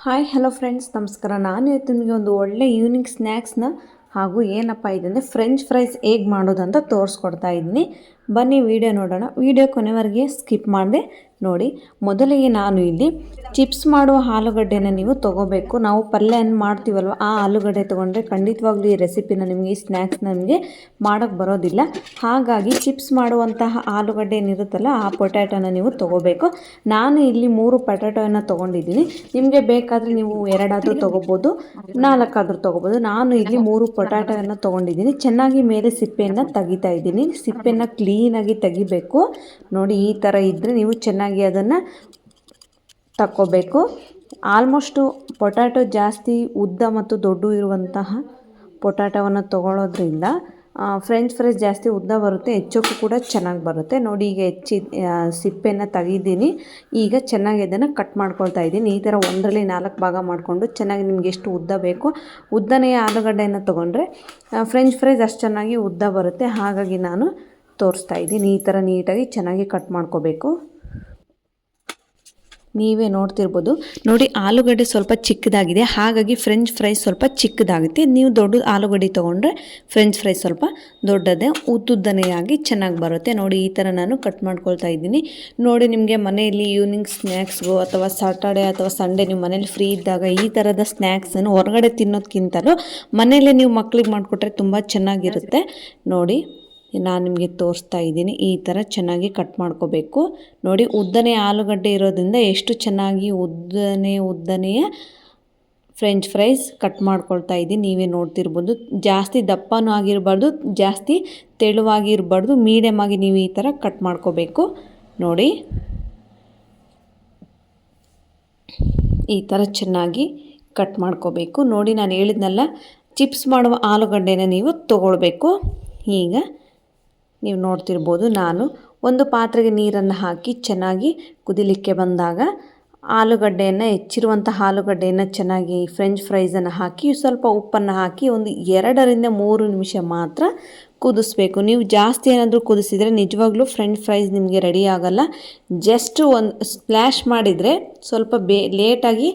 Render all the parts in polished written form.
Hi hello friends, ನಮಸ್ಕಾರ. ನಾನು ಇವತ್ತು ನಿಮಗೆ ಒಂದು ಒಳ್ಳೆ ಈವ್ನಿಂಗ್ ಸ್ನ್ಯಾಕ್ಸ್ನ ಹಾಗೂ ಏನಪ್ಪ ಇದೆ ಅಂದರೆ ಫ್ರೆಂಚ್ ಫ್ರೈಸ್ ಹೇಗೆ ಮಾಡೋದಂತ ತೋರಿಸ್ಕೊಡ್ತಾ ಇದ್ದೀನಿ. ಬನ್ನಿ ವಿಡಿಯೋ ನೋಡೋಣ. ವಿಡಿಯೋ ಕೊನೆವರೆಗೆ ಸ್ಕಿಪ್ ಮಾಡದೆ ನೋಡಿ. ಮೊದಲಿಗೆ ನಾನು ಇಲ್ಲಿ ಚಿಪ್ಸ್ ಮಾಡುವ ಆಲೂಗಡ್ಡೆನ ನೀವು ತೊಗೋಬೇಕು. ನಾವು ಪಲ್ಯ ಮಾಡ್ತೀವಲ್ವ, ಆ ಆಲೂಗಡ್ಡೆ ತೊಗೊಂಡ್ರೆ ಖಂಡಿತವಾಗ್ಲೂ ಈ ರೆಸಿಪಿನ ನಿಮಗೆ, ಈ ಸ್ನ್ಯಾಕ್ಸ್ನ ನಿಮಗೆ ಮಾಡೋಕ್ಕೆ ಬರೋದಿಲ್ಲ. ಹಾಗಾಗಿ ಚಿಪ್ಸ್ ಮಾಡುವಂತಹ ಆಲೂಗಡ್ಡೆ ಏನಿರುತ್ತಲ್ಲ, ಆ ಪೊಟ್ಯಾಟೋನ ನೀವು ತೊಗೋಬೇಕು. ನಾನು ಇಲ್ಲಿ 3 ಪೊಟ್ಯಾಟೋನ ತೊಗೊಂಡಿದ್ದೀನಿ. ನಿಮಗೆ ಬೇಕಾದರೆ ನೀವು 2 ಆದರೂ ತೊಗೋಬೋದು, 4 ಆದರೂ ತೊಗೋಬೋದು. ನಾನು ಇಲ್ಲಿ 3 ಪೊಟ್ಯಾಟೋನ ತೊಗೊಂಡಿದ್ದೀನಿ. ಚೆನ್ನಾಗಿ ಮೇಲೆ ಸಿಪ್ಪೆಯನ್ನು ತೆಗಿತಾ ಇದ್ದೀನಿ. ಸಿಪ್ಪೆನ ಕ್ಲೀನಾಗಿ ತೆಗಿಬೇಕು. ನೋಡಿ, ಈ ಥರ ಇದ್ದರೆ ನೀವು ಚೆನ್ನಾಗಿ ಅದನ್ನು ತಕ್ಕೋಬೇಕು. ಆಲ್ಮೋಸ್ಟು ಪೊಟ್ಯಾಟೊ ಜಾಸ್ತಿ ಉದ್ದ ಮತ್ತು ದೊಡ್ಡ ಇರುವಂತಹ ಪೊಟ್ಯಾಟೋವನ್ನು ತೊಗೊಳ್ಳೋದ್ರಿಂದ ಫ್ರೆಂಚ್ ಫ್ರೈಸ್ ಜಾಸ್ತಿ ಉದ್ದ ಬರುತ್ತೆ, ಹೆಚ್ಚೋಕ್ಕೂ ಕೂಡ ಚೆನ್ನಾಗಿ ಬರುತ್ತೆ. ನೋಡಿ, ಈಗ ಸಿಪ್ಪೆನ ತೆಗಿದ್ದೀನಿ. ಈಗ ಚೆನ್ನಾಗಿ ಅದನ್ನು ಕಟ್ ಮಾಡ್ಕೊಳ್ತಾ ಇದ್ದೀನಿ. ಈ ಥರ 1ರಲ್ಲಿ 4 ಭಾಗ ಮಾಡಿಕೊಂಡು ಚೆನ್ನಾಗಿ ನಿಮ್ಗೆ ಎಷ್ಟು ಉದ್ದ ಬೇಕು, ಉದ್ದನೆಯ ಆಲೂಗಡ್ಡೆಯನ್ನು ತೊಗೊಂಡ್ರೆ ಫ್ರೆಂಚ್ ಫ್ರೈಸ್ ಅಷ್ಟು ಚೆನ್ನಾಗಿ ಉದ್ದ ಬರುತ್ತೆ. ಹಾಗಾಗಿ ನಾನು ತೋರಿಸ್ತಾ ಇದ್ದೀನಿ. ಈ ಥರ ನೀಟಾಗಿ ಚೆನ್ನಾಗಿ ಕಟ್ ಮಾಡ್ಕೋಬೇಕು. ನೀವೇ ನೋಡ್ತಿರ್ಬೋದು. ನೋಡಿ, ಆಲೂಗಡ್ಡೆ ಸ್ವಲ್ಪ ಚಿಕ್ಕದಾಗಿದೆ, ಹಾಗಾಗಿ ಫ್ರೆಂಚ್ ಫ್ರೈಸ್ ಸ್ವಲ್ಪ ಚಿಕ್ಕದಾಗುತ್ತೆ. ನೀವು ದೊಡ್ಡ ಆಲೂಗಡ್ಡೆ ತೊಗೊಂಡ್ರೆ ಫ್ರೆಂಚ್ ಫ್ರೈಸ್ ಸ್ವಲ್ಪ ದೊಡ್ಡದೇ ಉದ್ದುದ್ದನೆಯಾಗಿ ಚೆನ್ನಾಗಿ ಬರುತ್ತೆ. ನೋಡಿ, ಈ ಥರ ನಾನು ಕಟ್ ಮಾಡ್ಕೊಳ್ತಾ ಇದ್ದೀನಿ. ನೋಡಿ, ನಿಮಗೆ ಮನೆಯಲ್ಲಿ ಈವ್ನಿಂಗ್ ಸ್ನ್ಯಾಕ್ಸ್ಗು ಅಥವಾ ಸಾಟರ್ಡೆ ಅಥವಾ ಸಂಡೇ ನೀವು ಮನೇಲಿ ಫ್ರೀ ಇದ್ದಾಗ ಈ ಥರದ ಸ್ನ್ಯಾಕ್ಸನ್ನು ಹೊರಗಡೆ ತಿನ್ನೋದಕ್ಕಿಂತಲೂ ಮನೆಯಲ್ಲೇ ನೀವು ಮಕ್ಳಿಗೆ ಮಾಡಿಕೊಟ್ರೆ ತುಂಬ ಚೆನ್ನಾಗಿರುತ್ತೆ. ನೋಡಿ, ನಾನು ನಿಮಗೆ ತೋರಿಸ್ತಾ ಇದ್ದೀನಿ. ಈ ಥರ ಚೆನ್ನಾಗಿ ಕಟ್ ಮಾಡ್ಕೋಬೇಕು. ನೋಡಿ, ಉದ್ದನೆ ಆಲೂಗಡ್ಡೆ ಇರೋದ್ರಿಂದ ಎಷ್ಟು ಚೆನ್ನಾಗಿ ಉದ್ದನೆಯ ಫ್ರೆಂಚ್ ಫ್ರೈಸ್ ಕಟ್ ಮಾಡ್ಕೊಳ್ತಾ ಇದ್ದೀನಿ. ನೀವೇ ನೋಡ್ತಿರ್ಬೋದು. ಜಾಸ್ತಿ ದಪ್ಪನೂ ಆಗಿರಬಾರ್ದು, ಜಾಸ್ತಿ ತೆಳುವಾಗಿ ಇರಬಾರ್ದು, ಮೀಡಿಯಮ್ ಆಗಿ ನೀವು ಈ ಥರ ಕಟ್ ಮಾಡ್ಕೋಬೇಕು. ನೋಡಿ, ಈ ಥರ ಚೆನ್ನಾಗಿ ಕಟ್ ಮಾಡ್ಕೋಬೇಕು. ನೋಡಿ, ನಾನು ಹೇಳಿದ್ನಲ್ಲ, ಚಿಪ್ಸ್ ಮಾಡುವ ಆಲೂಗಡ್ಡೆನ ನೀವು ತೊಗೊಳ್ಬೇಕು. ಈಗ ನೀವು ನೋಡ್ತಿರ್ಬೋದು, ನಾನು ಒಂದು ಪಾತ್ರೆಗೆ ನೀರನ್ನು ಹಾಕಿ ಚೆನ್ನಾಗಿ ಕುದಿಲಿಕ್ಕೆ ಬಂದಾಗ ಆಲೂಗಡ್ಡೆಯನ್ನು, ಹೆಚ್ಚಿರುವಂಥ ಆಲೂಗಡ್ಡೆಯನ್ನು ಚೆನ್ನಾಗಿ ಫ್ರೆಂಚ್ ಫ್ರೈಸನ್ನು ಹಾಕಿ ಸ್ವಲ್ಪ ಉಪ್ಪನ್ನು ಹಾಕಿ ಒಂದು 2ರಿಂದ 3 ನಿಮಿಷ ಮಾತ್ರ ಕುದಿಸ್ಬೇಕು. ನೀವು ಜಾಸ್ತಿ ಏನಾದರೂ ಕುದಿಸಿದರೆ ನಿಜವಾಗ್ಲೂ ಫ್ರೆಂಚ್ ಫ್ರೈಸ್ ನಿಮಗೆ ರೆಡಿ ಆಗೋಲ್ಲ. ಜಸ್ಟ್ ಒಂದು ಸ್ಪ್ಲ್ಯಾಶ್ ಮಾಡಿದರೆ ಸ್ವಲ್ಪ ಲೇಟಾಗಿ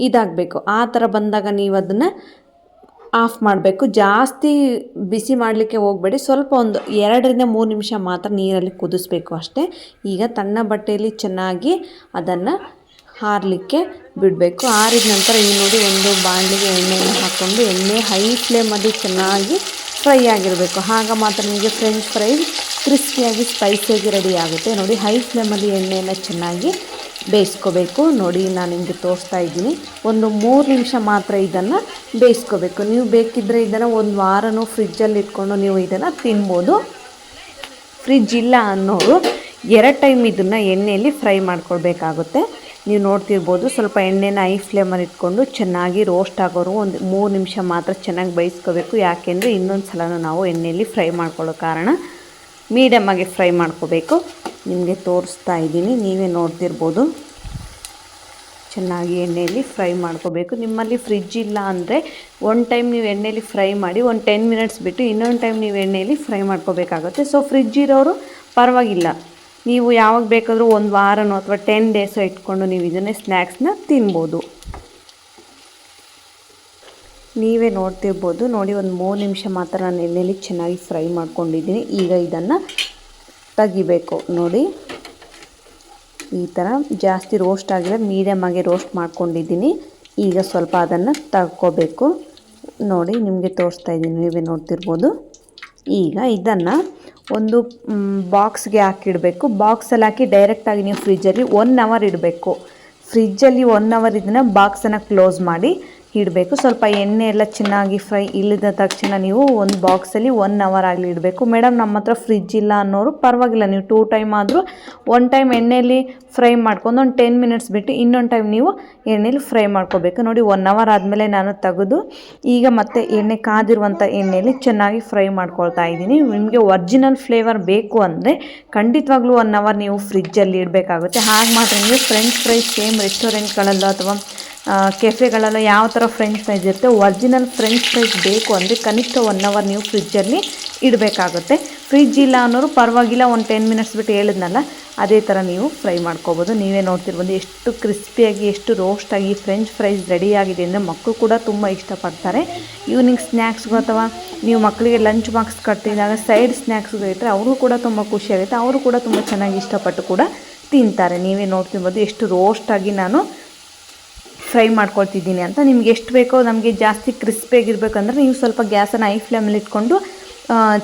ಇದಾಗಬೇಕು. ಆ ಥರ ಬಂದಾಗ ನೀವು ಅದನ್ನು ಆಫ್ ಮಾಡಬೇಕು. ಜಾಸ್ತಿ ಬಿಸಿ ಮಾಡಲಿಕ್ಕೆ ಹೋಗಬೇಡಿ. ಸ್ವಲ್ಪ ಒಂದು 2ರಿಂದ 3 ನಿಮಿಷ ಮಾತ್ರ ನೀರಲ್ಲಿ ಕುದಿಸ್ಬೇಕು ಅಷ್ಟೇ. ಈಗ ತಣ್ಣ ಬಟ್ಟೆಯಲ್ಲಿ ಚೆನ್ನಾಗಿ ಅದನ್ನು ಆರಲಿಕ್ಕೆ ಬಿಡಬೇಕು. ಆರಿದ ನಂತರ ಈ ನೋಡಿ, ಒಂದು ಬಾಣಲಿಗೆ ಎಣ್ಣೆಯನ್ನು ಹಾಕ್ಕೊಂಡು, ಎಣ್ಣೆ ಹೈ ಫ್ಲೇಮಲ್ಲಿ ಚೆನ್ನಾಗಿ ಫ್ರೈ ಆಗಿರಬೇಕು. ಆಗ ಮಾತ್ರ ನಿಮಗೆ ಫ್ರೆಂಚ್ ಫ್ರೈಸ್ ಕ್ರಿಸ್ಪಿಯಾಗಿ ಸ್ಪೈಸಿಯಾಗಿ ರೆಡಿ ಆಗುತ್ತೆ. ನೋಡಿ, ಹೈ ಫ್ಲೇಮಲ್ಲಿ ಎಣ್ಣೆಯನ್ನು ಚೆನ್ನಾಗಿ ಬೇಯಿಸ್ಕೋಬೇಕು. ನೋಡಿ, ನಾನು ನಿಮಗೆ ತೋರಿಸ್ತಾ ಇದ್ದೀನಿ. ಒಂದು 3 ನಿಮಿಷ ಮಾತ್ರ ಇದನ್ನು ಬೇಯಿಸ್ಕೋಬೇಕು. ನೀವು ಬೇಕಿದ್ದರೆ ಇದನ್ನು ಒಂದು ವಾರನೂ ಫ್ರಿಜ್ಜಲ್ಲಿ ಇಟ್ಕೊಂಡು ನೀವು ಇದನ್ನು ತಿನ್ಬೋದು. ಫ್ರಿಜ್ ಇಲ್ಲ ಅನ್ನೋರು 2 ಟೈಮ್ ಇದನ್ನು ಎಣ್ಣೆಯಲ್ಲಿ ಫ್ರೈ ಮಾಡ್ಕೊಳ್ಬೇಕಾಗುತ್ತೆ. ನೀವು ನೋಡ್ತಿರ್ಬೋದು, ಸ್ವಲ್ಪ ಎಣ್ಣೆನ ಹೈ ಫ್ಲೇಮಲ್ಲಿ ಇಟ್ಕೊಂಡು ಚೆನ್ನಾಗಿ ರೋಸ್ಟ್ ಆಗೋರು ಒಂದು 3 ನಿಮಿಷ ಮಾತ್ರ ಚೆನ್ನಾಗಿ ಬೇಯಿಸ್ಕೋಬೇಕು. ಯಾಕೆಂದರೆ ಇನ್ನೊಂದು ಸಲನೂ ನಾವು ಎಣ್ಣೆಯಲ್ಲಿ ಫ್ರೈ ಮಾಡ್ಕೊಳ್ಳೋ ಕಾರಣ ಮೀಡಿಯಮ್ಮಾಗಿ ಫ್ರೈ ಮಾಡ್ಕೋಬೇಕು. ನಿಮಗೆ ತೋರಿಸ್ತಾ ಇದ್ದೀನಿ, ನೀವೇ ನೋಡ್ತಿರ್ಬೋದು. ಚೆನ್ನಾಗಿ ಎಣ್ಣೆಯಲ್ಲಿ ಫ್ರೈ ಮಾಡ್ಕೋಬೇಕು. ನಿಮ್ಮಲ್ಲಿ ಫ್ರಿಜ್ ಇಲ್ಲ ಅಂದರೆ ಒಂದು ಟೈಮ್ ನೀವು ಎಣ್ಣೆಯಲ್ಲಿ ಫ್ರೈ ಮಾಡಿ, ಒಂದು 10 ಮಿನಿಟ್ಸ್ ಬಿಟ್ಟು ಇನ್ನೊಂದು ಟೈಮ್ ನೀವು ಎಣ್ಣೆಯಲ್ಲಿ ಫ್ರೈ ಮಾಡ್ಕೋಬೇಕಾಗುತ್ತೆ. ಸೊ ಫ್ರಿಜ್ ಇರೋರು ಪರವಾಗಿಲ್ಲ, ನೀವು ಯಾವಾಗ ಬೇಕಾದರೂ ಒಂದು ವಾರನೋ ಅಥವಾ 10 ಡೇಸೋ ಇಟ್ಕೊಂಡು ನೀವು ಇದನ್ನೇ ಸ್ನ್ಯಾಕ್ಸ್ನ ತಿನ್ಬೋದು. ನೀವೇ ನೋಡ್ತಿರ್ಬೋದು. ನೋಡಿ, ಒಂದು 3 ನಿಮಿಷ ಮಾತ್ರ ನಾನು ಎಣ್ಣೆಯಲ್ಲಿ ಚೆನ್ನಾಗಿ ಫ್ರೈ ಮಾಡ್ಕೊಂಡಿದ್ದೀನಿ. ಈಗ ಇದನ್ನು ತೆಗಿಬೇಕು. ನೋಡಿ, ಈ ಥರ ಜಾಸ್ತಿ ರೋಸ್ಟ್ ಆಗಿಲ್ಲ, ಮೀಡಿಯಮ್ ಆಗಿ ರೋಸ್ಟ್ ಮಾಡ್ಕೊಂಡಿದ್ದೀನಿ. ಈಗ ಸ್ವಲ್ಪ ಅದನ್ನು ತಗೋಬೇಕು. ನೋಡಿ, ನಿಮಗೆ ತೋರಿಸ್ತಾ ಇದ್ದೀನಿ, ನೀವೇ ನೋಡ್ತಿರ್ಬೋದು. ಈಗ ಇದನ್ನು ಒಂದು ಬಾಕ್ಸ್ಗೆ ಹಾಕಿಡಬೇಕು. ಬಾಕ್ಸಲ್ಲಿ ಹಾಕಿ ಡೈರೆಕ್ಟಾಗಿ ನೀವು ಫ್ರಿಜ್ಜಲ್ಲಿ 1 ಅವರ್ ಇಡಬೇಕು. ಫ್ರಿಜ್ಜಲ್ಲಿ 1 ಅವರ್ ಇದನ್ನು ಬಾಕ್ಸನ್ನು ಕ್ಲೋಸ್ ಮಾಡಿ ಇಡಬೇಕು. ಸ್ವಲ್ಪ ಎಣ್ಣೆ ಎಲ್ಲ ಚೆನ್ನಾಗಿ ಫ್ರೈ ಇಳಿದ ತಕ್ಷಣ ನೀವು ಒಂದು ಬಾಕ್ಸಲ್ಲಿ 1 ಅವರ್ ಆಗಲಿ ಇಡಬೇಕು. ಮೇಡಮ್, ನಮ್ಮ ಹತ್ರ ಫ್ರಿಜ್ ಇಲ್ಲ ಅನ್ನೋರು ಪರವಾಗಿಲ್ಲ, ನೀವು 2 ಟೈಮ್ ಆದರೂ 1 ಟೈಮ್ ಎಣ್ಣೆಯಲ್ಲಿ ಫ್ರೈ ಮಾಡ್ಕೊಂಡು ಒಂದು 10 ಮಿನಿಟ್ಸ್ ಬಿಟ್ಟು ಇನ್ನೊಂದು ಟೈಮ್ ನೀವು ಎಣ್ಣೆಯಲ್ಲಿ ಫ್ರೈ ಮಾಡ್ಕೋಬೇಕು. ನೋಡಿ, 1 ಅವರ್ ಆದಮೇಲೆ ನಾನು ತೆಗೆದು ಈಗ ಮತ್ತೆ ಎಣ್ಣೆ ಕಾದಿರುವಂಥ ಎಣ್ಣೆಯಲ್ಲಿ ಚೆನ್ನಾಗಿ ಫ್ರೈ ಮಾಡ್ಕೊಳ್ತಾ ಇದ್ದೀನಿ. ನಿಮಗೆ ಒರಿಜಿನಲ್ ಫ್ಲೇವರ್ ಬೇಕು ಅಂದರೆ ಖಂಡಿತವಾಗ್ಲೂ 1 ಅವರ್ ನೀವು ಫ್ರಿಜ್ಜಲ್ಲಿ ಇಡಬೇಕಾಗುತ್ತೆ. ಹಾಗೆ ಮಾತ್ರ ನೀವು ಫ್ರೆಂಚ್ ಫ್ರೈಸ್ ಸೇಮ್ ರೆಸ್ಟೋರೆಂಟ್ಗಳಲ್ಲೋ ಅಥವಾ ಕೆಫೆಗಳಲ್ಲ ಯಾವ ಥರ ಫ್ರೆಂಚ್ ಫ್ರೈಸ್ ಇರುತ್ತೆ, ಒರಿಜಿನಲ್ ಫ್ರೆಂಚ್ ಫ್ರೈಸ್ ಬೇಕು ಅಂದರೆ ಕನಿಷ್ಠ 1 ಅವರ್ ನೀವು ಫ್ರಿಜ್ಜಲ್ಲಿ ಇಡಬೇಕಾಗುತ್ತೆ. ಫ್ರಿಜ್ ಇಲ್ಲ ಅನ್ನೋರು ಪರವಾಗಿಲ್ಲ, ಒಂದು 10 ಮಿನಿಟ್ಸ್ ಬಿಟ್ಟು ಹೇಳಿದ್ನಲ್ಲ ಅದೇ ಥರ ನೀವು ಫ್ರೈ ಮಾಡ್ಕೋಬೋದು. ನೀವೇ ನೋಡ್ತಿರ್ಬೋದು ಎಷ್ಟು ಕ್ರಿಸ್ಪಿಯಾಗಿ ಎಷ್ಟು ರೋಸ್ಟಾಗಿ ಫ್ರೆಂಚ್ ಫ್ರೈಸ್ ರೆಡಿಯಾಗಿದೆ ಅಂದರೆ ಮಕ್ಕಳು ಕೂಡ ತುಂಬ ಇಷ್ಟಪಡ್ತಾರೆ. ಈವ್ನಿಂಗ್ ಸ್ನ್ಯಾಕ್ಸ್ಗೂ ಅಥವಾ ನೀವು ಮಕ್ಕಳಿಗೆ ಲಂಚ್ ಬಾಕ್ಸ್ ಕಟ್ಟಿದಾಗ ಸೈಡ್ ಸ್ನ್ಯಾಕ್ಸ್ಗೂ ಇಟ್ಟರೆ ಅವರು ಕೂಡ ತುಂಬ ಖುಷಿಯಾಗುತ್ತೆ, ಅವರು ಕೂಡ ತುಂಬ ಚೆನ್ನಾಗಿ ಇಷ್ಟಪಟ್ಟು ಕೂಡ ತಿಂತಾರೆ. ನೀವೇ ನೋಡ್ತಿರ್ಬೋದು ಎಷ್ಟು ರೋಸ್ಟಾಗಿ ನಾನು ಫ್ರೈ ಮಾಡ್ಕೊಳ್ತಿದ್ದೀನಿ ಅಂತ. ನಿಮ್ಗೆ ಎಷ್ಟು ಬೇಕೋ, ನಮಗೆ ಜಾಸ್ತಿ ಕ್ರಿಸ್ಪಿಯಾಗಿರ್ಬೇಕಂದ್ರೆ ನೀವು ಸ್ವಲ್ಪ ಗ್ಯಾಸನ್ನು ಹೈ ಫ್ಲೇಮಲ್ಲಿ ಇಟ್ಕೊಂಡು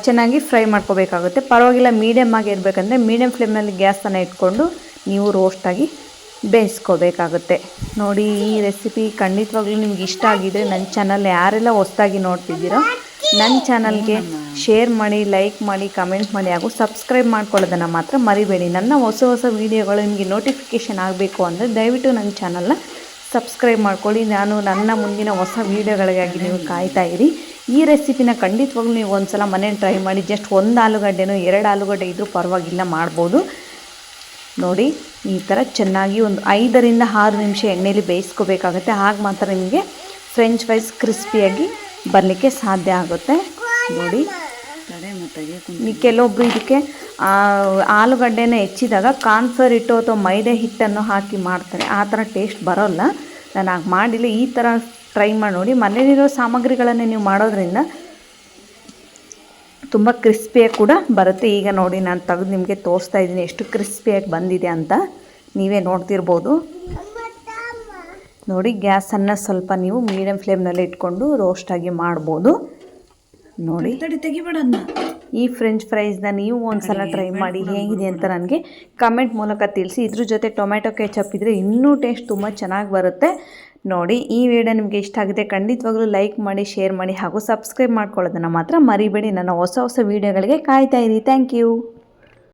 ಚೆನ್ನಾಗಿ ಫ್ರೈ ಮಾಡ್ಕೋಬೇಕಾಗುತ್ತೆ. ಪರವಾಗಿಲ್ಲ ಮೀಡಿಯಮ್ ಆಗಿ ಇರಬೇಕಂದ್ರೆ ಮೀಡಿಯಮ್ ಫ್ಲೇಮಲ್ಲಿ ಗ್ಯಾಸನ್ನು ಇಟ್ಕೊಂಡು ನೀವು ರೋಸ್ಟಾಗಿ ಬೇಯಿಸ್ಕೋಬೇಕಾಗುತ್ತೆ. ನೋಡಿ, ಈ ರೆಸಿಪಿ ಖಂಡಿತವಾಗ್ಲೂ ನಿಮ್ಗೆ ಇಷ್ಟ ಆಗಿದ್ರೆ ನನ್ನ ಚಾನಲ್ ಯಾರೆಲ್ಲ ಹೊಸದಾಗಿ ನೋಡ್ತಿದ್ದೀರೋ ನನ್ನ ಚಾನಲ್ಗೆ ಶೇರ್ ಮಾಡಿ, ಲೈಕ್ ಮಾಡಿ, ಕಮೆಂಟ್ ಮಾಡಿ ಹಾಗೂ ಸಬ್ಸ್ಕ್ರೈಬ್ ಮಾಡ್ಕೊಳ್ಳೋದನ್ನು ಮಾತ್ರ ಮರಿಬೇಡಿ. ನನ್ನ ಹೊಸ ಹೊಸ ವೀಡಿಯೋಗಳು ನಿಮಗೆ ನೋಟಿಫಿಕೇಷನ್ ಆಗಬೇಕು ಅಂದರೆ ದಯವಿಟ್ಟು ನನ್ನ ಚಾನಲ್ನ ಸಬ್ಸ್ಕ್ರೈಬ್ ಮಾಡ್ಕೊಳ್ಳಿ. ನಾನು ನನ್ನ ಮುಂದಿನ ಹೊಸ ವೀಡಿಯೋಗಳಿಗಾಗಿ ನೀವು ಕಾಯ್ತಾ ಇರಿ. ಈ ರೆಸಿಪಿನ ಖಂಡಿತವಾಗ್ಲೂ ನೀವು ಒಂದು ಸಲ ಮನೇಲಿ ಟ್ರೈ ಮಾಡಿ. ಜಸ್ಟ್ 1 ಆಲೂಗಡ್ಡೆನೋ 2 ಆಲೂಗಡ್ಡೆ ಇದ್ದರೂ ಪರವಾಗಿಲ್ಲ, ಮಾಡ್ಬೋದು. ನೋಡಿ, ಈ ಥರ ಚೆನ್ನಾಗಿ ಒಂದು 5 ರಿಂದ 6 ನಿಮಿಷ ಎಣ್ಣೆಯಲ್ಲಿ ಬೇಯಿಸ್ಕೋಬೇಕಾಗುತ್ತೆ. ಆಗ ಮಾತ್ರ ನಿಮಗೆ ಫ್ರೆಂಚ್ ಫ್ರೈಸ್ ಕ್ರಿಸ್ಪಿಯಾಗಿ ಬರಲಿಕ್ಕೆ ಸಾಧ್ಯ ಆಗುತ್ತೆ. ನೋಡಿ, ಕೆಲವೊಬ್ಬರು ಇದಕ್ಕೆ ಆಲೂಗಡ್ಡೆನ ಹೆಚ್ಚಿದಾಗ ಕಾರ್ನ್ಫ್ಲವರ್ ಹಿಟ್ಟು ಅಥವಾ ಮೈದಾ ಹಿಟ್ಟನ್ನು ಹಾಕಿ ಮಾಡ್ತಾರೆ. ಆ ಥರ ಟೇಸ್ಟ್ ಬರೋಲ್ಲ. ನಾನು ಹಾಗೆ ಮಾಡಿಲ್ಲ. ಈ ಥರ ಟ್ರೈ ಮಾಡಿ ನೋಡಿ. ಮನೆಯಲ್ಲಿರೋ ಸಾಮಗ್ರಿಗಳನ್ನೇ ನೀವು ಮಾಡೋದ್ರಿಂದ ತುಂಬ ಕ್ರಿಸ್ಪಿಯಾಗಿ ಕೂಡ ಬರುತ್ತೆ. ಈಗ ನೋಡಿ, ನಾನು ತೆಗೆದು ನಿಮಗೆ ತೋರಿಸ್ತಾ ಇದ್ದೀನಿ ಎಷ್ಟು ಕ್ರಿಸ್ಪಿಯಾಗಿ ಬಂದಿದೆ ಅಂತ. ನೀವೇ ನೋಡ್ತಿರ್ಬೋದು. ನೋಡಿ, ಗ್ಯಾಸನ್ನು ಸ್ವಲ್ಪ ನೀವು ಮೀಡಿಯಮ್ ಫ್ಲೇಮ್ನಲ್ಲಿ ಇಟ್ಕೊಂಡು ರೋಸ್ಟಾಗಿ ಮಾಡ್ಬೋದು. ನೋಡಿ, ತೆಗಿಬೇಡನ್ನ. ಈ ಫ್ರೆಂಚ್ ಫ್ರೈಸ್ನ ನೀವು ಒಂದು ಸಲ ಟ್ರೈ ಮಾಡಿ ಹೇಗಿದೆ ಅಂತ ನನಗೆ ಕಮೆಂಟ್ ಮೂಲಕ ತಿಳಿಸಿ. ಇದ್ರ ಜೊತೆ ಟೊಮೆಟೊ ಕೆಚಪ್ ಇದ್ದರೆ ಇನ್ನೂ ಟೇಸ್ಟ್ ತುಂಬ ಚೆನ್ನಾಗಿ ಬರುತ್ತೆ. ನೋಡಿ, ಈ ವಿಡಿಯೋ ನಿಮಗೆ ಇಷ್ಟ ಆಗಿದೆ ಖಂಡಿತವಾಗ್ಲೂ ಲೈಕ್ ಮಾಡಿ, ಶೇರ್ ಮಾಡಿ ಹಾಗೂ ಸಬ್ಸ್ಕ್ರೈಬ್ ಮಾಡ್ಕೊಳ್ಳೋದನ್ನು ಮಾತ್ರ ಮರಿಬೇಡಿ. ನನ್ನ ಹೊಸ ಹೊಸ ವೀಡಿಯೋಗಳಿಗೆ ಕಾಯ್ತಾ ಇರಿ. Thank you.